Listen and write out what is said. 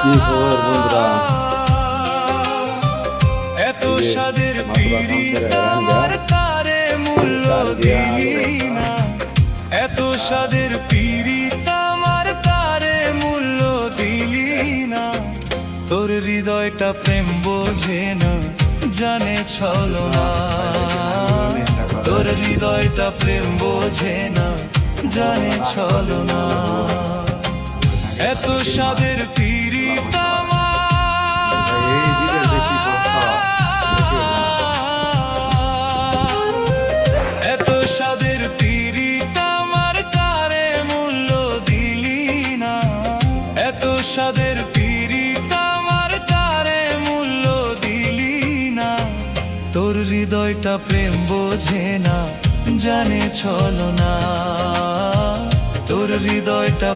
কি খবর বন্ধুরা? এত স্বাদের পিরিত আমার তারে মূল্য দিলি না, এত স্বাদের পিরিত আমার তারে মূল্য দিলি না। তোর হৃদয়টা প্রেম বোঝে না, জানে ছলনা। তোর হৃদয়টা প্রেম বোঝে না, জানে ছলনা। এত স্বাদের পিরিত এত স্বাদের পিরিত আমার তারে মূল্য দিলি না, এত স্বাদের পিরিত আমার তারে মূল্য দিলি না। তোর হৃদয়টা প্রেম বোঝে না, জানে ছলনা। তোর হৃদয়টা